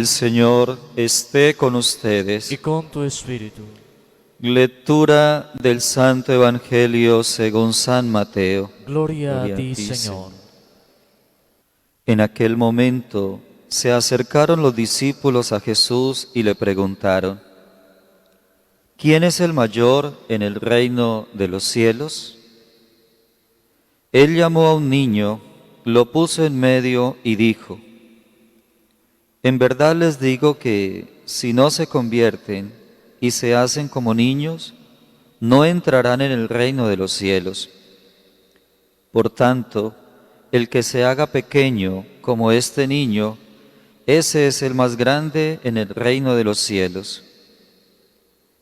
El Señor esté con ustedes. y con tu espíritu. Lectura del Santo Evangelio según San Mateo. Gloria a ti, Señor. En aquel momento se acercaron los discípulos a Jesús y le preguntaron: ¿quién es el mayor en el reino de los cielos? Él llamó a un niño, lo puso en medio y dijo: en verdad les digo que si no se convierten y se hacen como niños, no entrarán en el reino de los cielos. Por tanto, el que se haga pequeño como este niño, ese es el más grande en el reino de los cielos.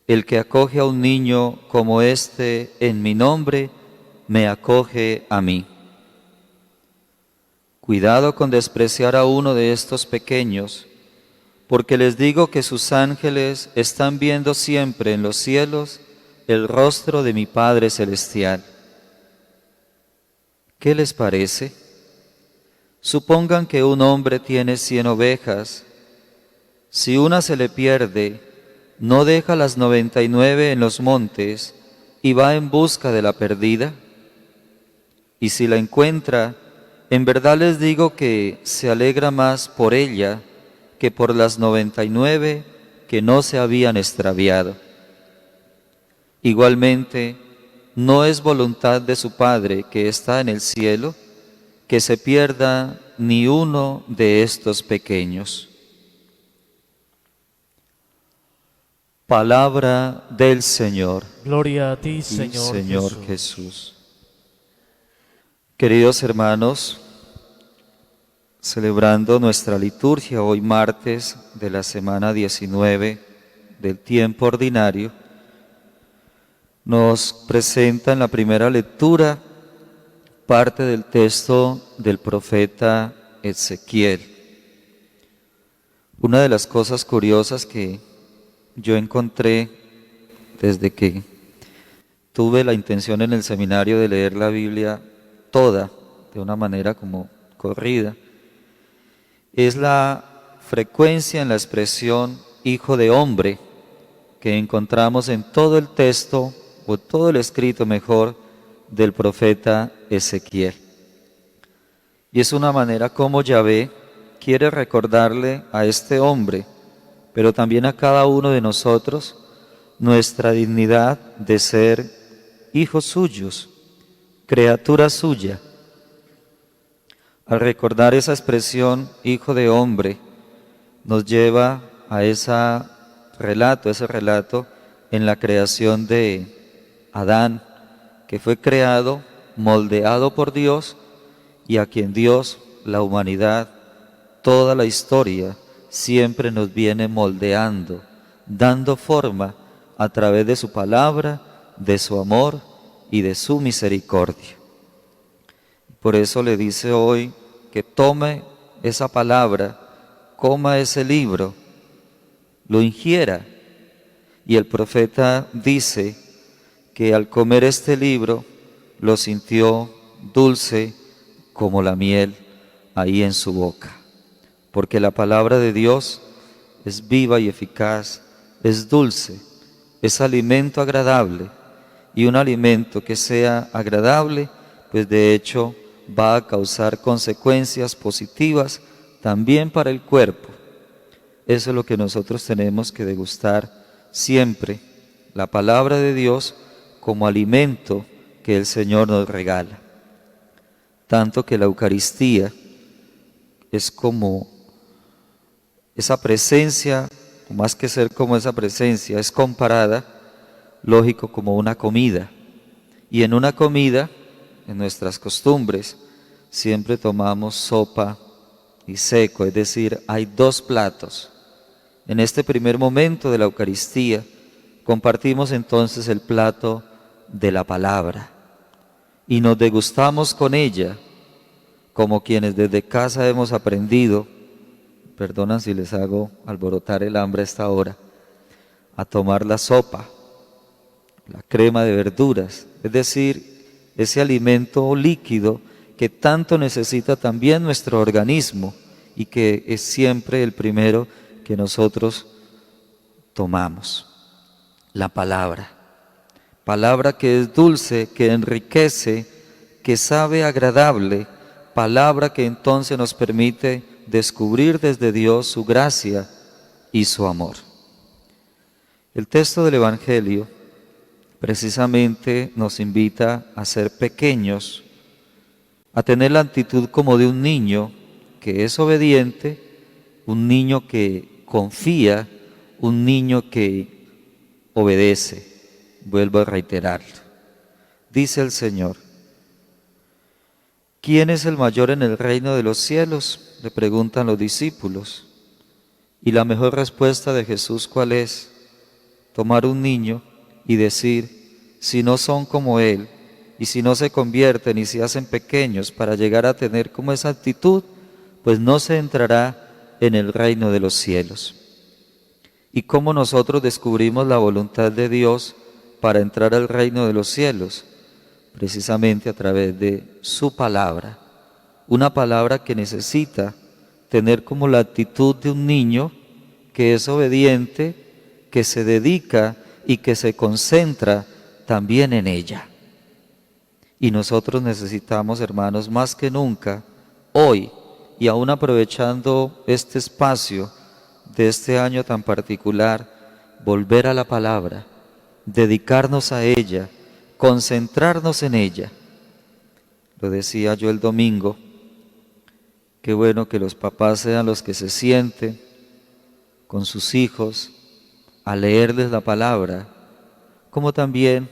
El que acoge a un niño como este en mi nombre, me acoge a mí. Cuidado con despreciar a uno de estos pequeños, porque les digo que sus ángeles están viendo siempre en los cielos el rostro de mi Padre Celestial. ¿Qué les parece? Supongan que un hombre tiene 100 ovejas. Si una se le pierde, ¿no deja las 99 en los montes y va en busca de la perdida? Y si la encuentra, en verdad les digo que se alegra más por ella que por las 99 que no se habían extraviado. Igualmente, no es voluntad de su Padre que está en el cielo que se pierda ni uno de estos pequeños. Palabra del Señor. Gloria a ti, Y Señor, Jesús. Queridos hermanos, celebrando nuestra liturgia hoy martes de la semana 19 del tiempo ordinario, nos presenta en la primera lectura parte del texto del profeta Ezequiel. Una de las cosas curiosas que yo encontré desde que tuve la intención en el seminario de leer la Biblia toda, de una manera como corrida, es la frecuencia en la expresión hijo de hombre que encontramos en todo el texto, o todo el escrito mejor, del profeta Ezequiel. Y es una manera como Yahvé quiere recordarle a este hombre, pero también a cada uno de nosotros, nuestra dignidad de ser hijos suyos, criatura suya. Al recordar esa expresión, hijo de hombre, nos lleva a ese relato en la creación de Adán, que fue creado, moldeado por Dios, y a quien Dios, la humanidad, toda la historia, siempre nos viene moldeando, dando forma a través de su palabra, de su amor y de su misericordia. Por eso le dice hoy que tome esa palabra, coma ese libro, lo ingiera. Y el profeta dice que al comer este libro lo sintió dulce como la miel ahí en su boca. Porque la palabra de Dios es viva y eficaz, es dulce, es alimento agradable. Y un alimento que sea agradable, pues de hecho va a causar consecuencias positivas también para el cuerpo. Eso es lo que nosotros tenemos que degustar siempre, la palabra de Dios como alimento que el Señor nos regala. Tanto que la Eucaristía es como esa presencia, o más que ser como esa presencia, es comparada, lógico, como una comida. Y en una comida, en nuestras costumbres, siempre tomamos sopa y seco, es decir, hay dos platos. En este primer momento de la Eucaristía, compartimos entonces el plato de la palabra y nos degustamos con ella, como quienes desde casa hemos aprendido, perdonan si les hago alborotar el hambre a esta hora, a tomar la sopa, la crema de verduras, es decir, ese alimento líquido que tanto necesita también nuestro organismo y que es siempre el primero que nosotros tomamos. La palabra. Palabra que es dulce, que enriquece, que sabe agradable. Palabra que entonces nos permite descubrir desde Dios su gracia y su amor. El texto del Evangelio precisamente nos invita a ser pequeños, a tener la actitud como de un niño que es obediente, un niño que confía, un niño que obedece. Vuelvo a reiterarlo. Dice el Señor: ¿quién es el mayor en el reino de los cielos?, le preguntan los discípulos. Y la mejor respuesta de Jesús, ¿cuál es? Tomar un niño y decir: si no son como él, y si no se convierten y se hacen pequeños para llegar a tener como esa actitud, pues no se entrará en el reino de los cielos. ¿Y cómo nosotros descubrimos la voluntad de Dios para entrar al reino de los cielos? Precisamente a través de su palabra, una palabra que necesita tener como la actitud de un niño que es obediente, que se dedica y que se concentra también en ella. Y nosotros necesitamos, hermanos, más que nunca, hoy, y aún aprovechando este espacio de este año tan particular, volver a la palabra, dedicarnos a ella, concentrarnos en ella. Lo decía yo el domingo, qué bueno que los papás sean los que se sienten con sus hijos a leerles la palabra, como también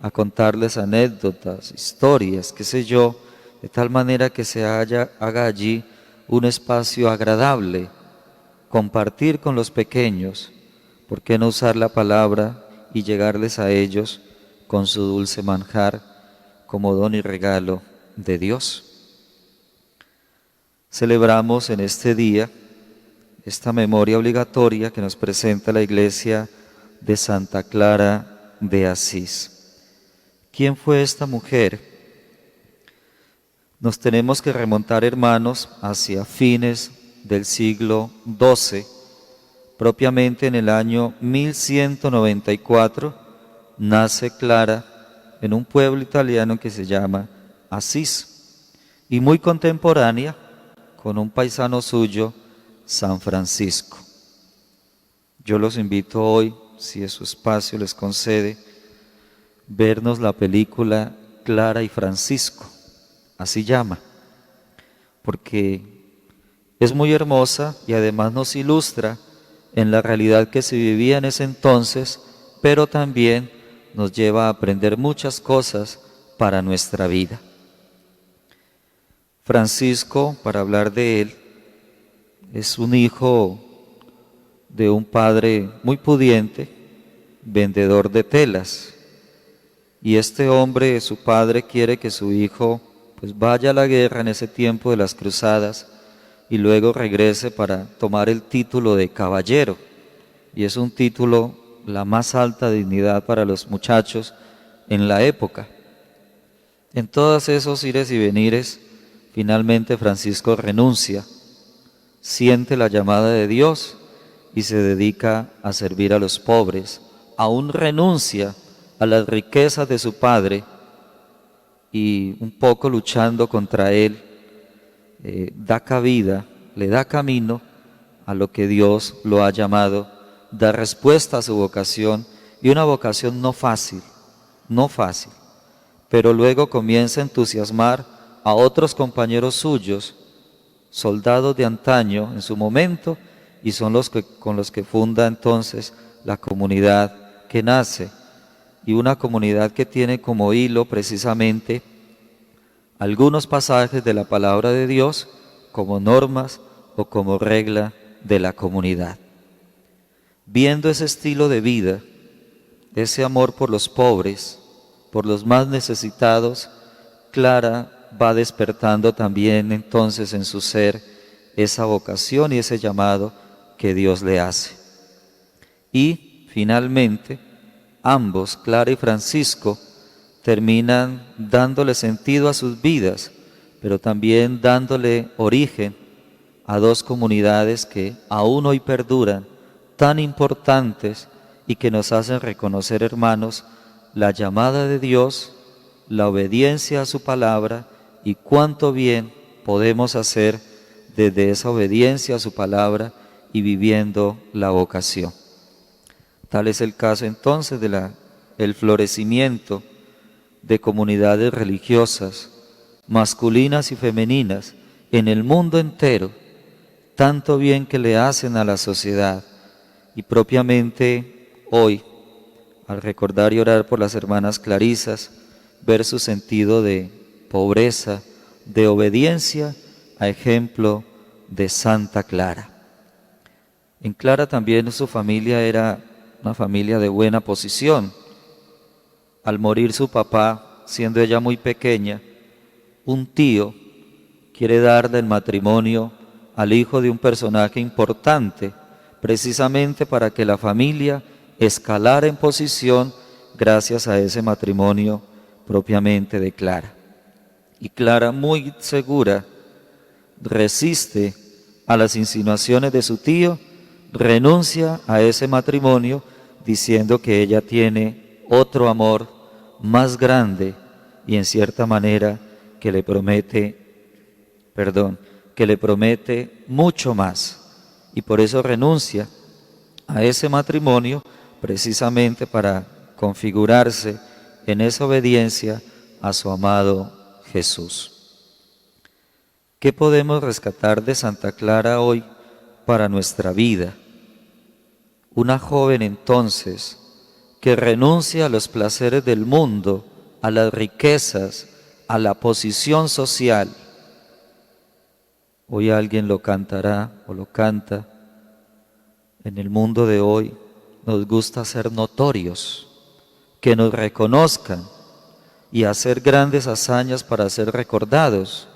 a contarles anécdotas, historias, qué sé yo, de tal manera que se haga allí un espacio agradable, compartir con los pequeños. ¿Por qué no usar la palabra y llegarles a ellos con su dulce manjar como don y regalo de Dios? Celebramos en este día esta memoria obligatoria que nos presenta la Iglesia de Santa Clara de Asís. ¿Quién fue esta mujer? Nos tenemos que remontar, hermanos, hacia fines del siglo XII. Propiamente en el año 1194 nace Clara en un pueblo italiano que se llama Asís, y muy contemporánea con un paisano suyo, San Francisco. Yo los invito hoy, si su espacio les concede, vernos la película Clara y Francisco, así llama, porque es muy hermosa y además nos ilustra en la realidad que se vivía en ese entonces, pero también nos lleva a aprender muchas cosas para nuestra vida. Francisco, para hablar de él, es un hijo de un padre muy pudiente, vendedor de telas. Y este hombre, su padre, quiere que su hijo pues vaya a la guerra en ese tiempo de las cruzadas y luego regrese para tomar el título de caballero. Y es un título, la más alta dignidad para los muchachos en la época. En todos esos ires y venires, finalmente Francisco renuncia, siente la llamada de Dios y se dedica a servir a los pobres. Aún renuncia a las riquezas de su padre y un poco luchando contra él, da cabida, le da camino a lo que Dios lo ha llamado, da respuesta a su vocación, y una vocación no fácil, pero luego comienza a entusiasmar a otros compañeros suyos, soldados de antaño en su momento, y son con los que funda entonces la comunidad que nace, y una comunidad que tiene como hilo precisamente algunos pasajes de la palabra de Dios como normas o como regla de la comunidad. Viendo ese estilo de vida, ese amor por los pobres, por los más necesitados, Clara va despertando también entonces en su ser esa vocación y ese llamado que Dios le hace. Y finalmente, ambos, Clara y Francisco, terminan dándole sentido a sus vidas, pero también dándole origen a dos comunidades que aún hoy perduran, tan importantes y que nos hacen reconocer, hermanos, la llamada de Dios, la obediencia a su palabra y cuánto bien podemos hacer desde esa obediencia a su palabra y viviendo la vocación. Tal es el caso entonces del florecimiento de comunidades religiosas, masculinas y femeninas, en el mundo entero, tanto bien que le hacen a la sociedad. Y propiamente hoy, al recordar y orar por las hermanas clarisas, ver su sentido de pobreza, de obediencia, a ejemplo de Santa Clara. En Clara también su familia era una familia de buena posición. Al morir su papá, siendo ella muy pequeña, un tío quiere darle el matrimonio al hijo de un personaje importante, precisamente para que la familia escalara en posición gracias a ese matrimonio propiamente de Clara. Y Clara, muy segura, resiste a las insinuaciones de su tío, renuncia a ese matrimonio diciendo que ella tiene otro amor más grande y en cierta manera que le promete mucho más. Y por eso renuncia a ese matrimonio precisamente para configurarse en esa obediencia a su amado Jesús. ¿Qué podemos rescatar de Santa Clara hoy para nuestra vida? Una joven entonces que renuncia a los placeres del mundo, a las riquezas, a la posición social. Hoy alguien lo cantará o lo canta. En el mundo de hoy nos gusta ser notorios, que nos reconozcan y hacer grandes hazañas para ser recordados.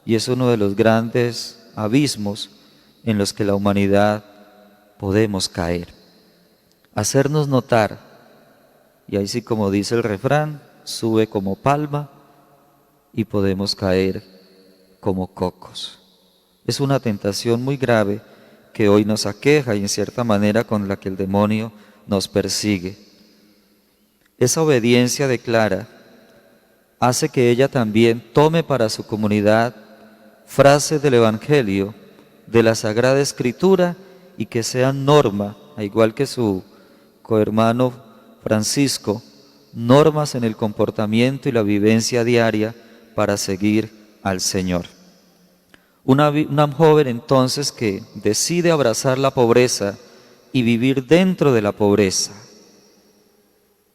Y es uno de los grandes abismos en los que la humanidad podemos caer. Hacernos notar, y ahí sí, como dice el refrán, sube como palma y podemos caer como cocos. Es una tentación muy grave que hoy nos aqueja y en cierta manera con la que el demonio nos persigue. Esa obediencia de Clara hace que ella también tome para su comunidad frases del Evangelio, de la Sagrada Escritura, y que sean norma, al igual que su cohermano Francisco, normas en el comportamiento y la vivencia diaria para seguir al Señor. Una joven entonces que decide abrazar la pobreza y vivir dentro de la pobreza.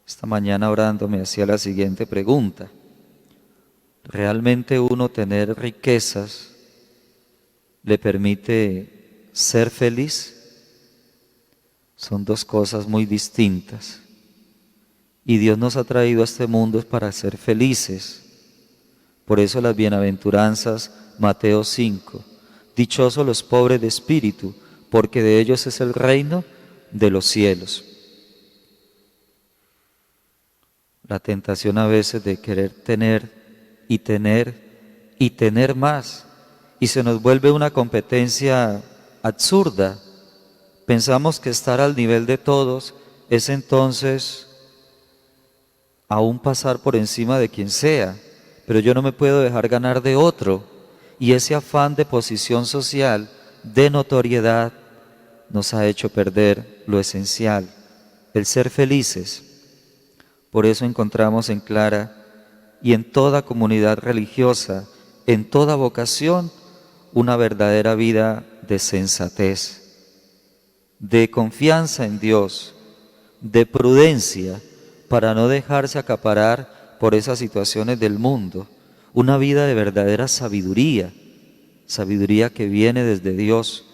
Esta mañana orando me hacía la siguiente pregunta: ¿realmente uno tener riquezas le permite ser feliz? Son dos cosas muy distintas. Y Dios nos ha traído a este mundo para ser felices. Por eso las bienaventuranzas, Mateo 5, dichosos los pobres de espíritu, porque de ellos es el reino de los cielos. La tentación a veces de querer tener y tener y tener más, y se nos vuelve una competencia absurda. Pensamos que estar al nivel de todos es entonces aún pasar por encima de quien sea, pero yo no me puedo dejar ganar de otro, y ese afán de posición social, de notoriedad, nos ha hecho perder lo esencial, el ser felices. Por eso encontramos en Clara y en toda comunidad religiosa, en toda vocación, una verdadera vida de sensatez, de confianza en Dios, de prudencia, para no dejarse acaparar por esas situaciones del mundo, una vida de verdadera sabiduría, sabiduría que viene desde Dios.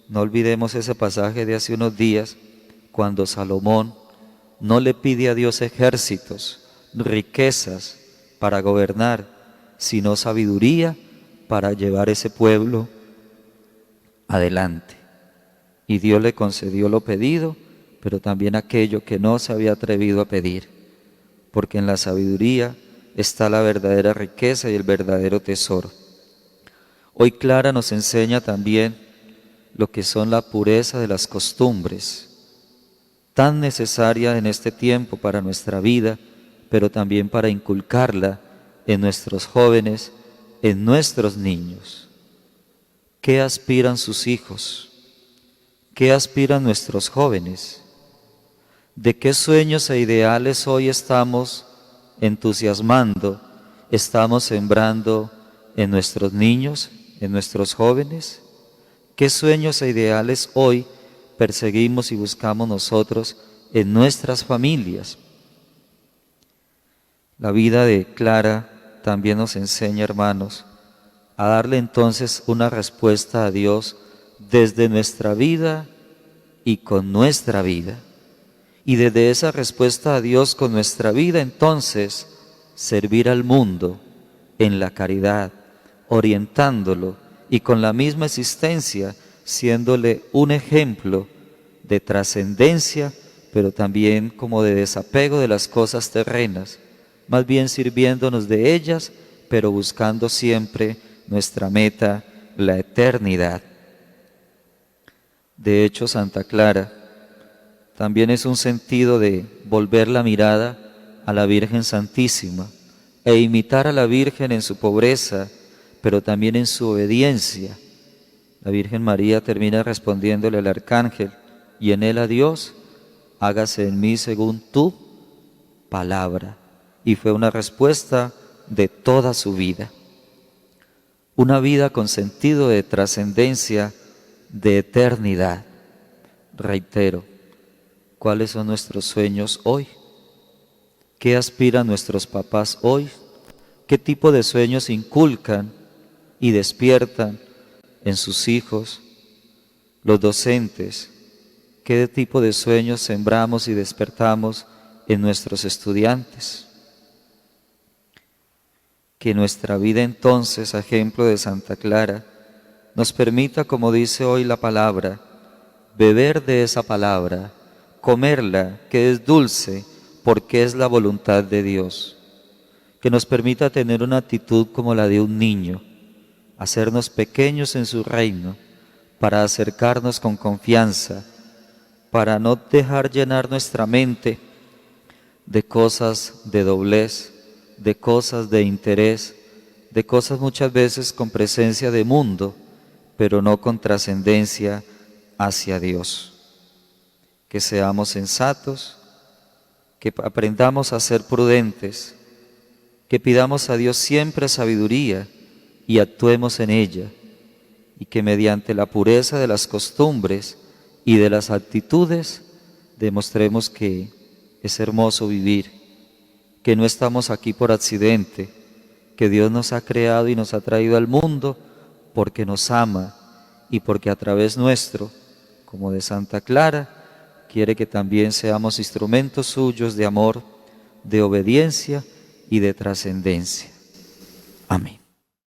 No olvidemos ese pasaje de hace unos días, cuando Salomón no le pide a Dios ejércitos, riquezas para gobernar, sino sabiduría para llevar ese pueblo adelante. Y Dios le concedió lo pedido, pero también aquello que no se había atrevido a pedir, porque en la sabiduría está la verdadera riqueza y el verdadero tesoro. Hoy Clara nos enseña también lo que son la pureza de las costumbres, tan necesaria en este tiempo para nuestra vida, pero también para inculcarla en nuestros jóvenes, en nuestros niños. ¿Qué aspiran sus hijos? ¿Qué aspiran nuestros jóvenes? ¿De qué sueños e ideales hoy estamos entusiasmando, estamos sembrando en nuestros niños, en nuestros jóvenes? ¿Qué sueños e ideales hoy perseguimos y buscamos nosotros en nuestras familias? La vida de Clara también nos enseña, hermanos, a darle entonces una respuesta a Dios desde nuestra vida y con nuestra vida. Y desde esa respuesta a Dios con nuestra vida, entonces, servir al mundo en la caridad, orientándolo y con la misma existencia, siéndole un ejemplo de trascendencia, pero también como de desapego de las cosas terrenas, más bien sirviéndonos de ellas, pero buscando siempre nuestra meta, la eternidad. De hecho, Santa Clara también es un sentido de volver la mirada a la Virgen Santísima e imitar a la Virgen en su pobreza, pero también en su obediencia. La Virgen María termina respondiéndole al arcángel, y en él a Dios, hágase en mí según tu palabra. Y fue una respuesta de toda su vida. Una vida con sentido de trascendencia, de eternidad. Reitero, ¿cuáles son nuestros sueños hoy? ¿Qué aspiran nuestros papás hoy? ¿Qué tipo de sueños inculcan y despiertan en sus hijos? Los docentes, ¿qué tipo de sueños sembramos y despertamos en nuestros estudiantes? Que nuestra vida entonces, a ejemplo de Santa Clara, nos permita, como dice hoy la palabra, beber de esa palabra, comerla, que es dulce, porque es la voluntad de Dios. Que nos permita tener una actitud como la de un niño, hacernos pequeños en su reino, para acercarnos con confianza, para no dejar llenar nuestra mente de cosas de doblez, de cosas de interés, de cosas muchas veces con presencia de mundo, pero no con trascendencia hacia Dios. Que seamos sensatos, que aprendamos a ser prudentes, que pidamos a Dios siempre sabiduría y actuemos en ella, y que mediante la pureza de las costumbres y de las actitudes demostremos que es hermoso vivir, que no estamos aquí por accidente, que Dios nos ha creado y nos ha traído al mundo porque nos ama y porque a través nuestro, como de Santa Clara, quiere que también seamos instrumentos suyos de amor, de obediencia y de trascendencia. Amén.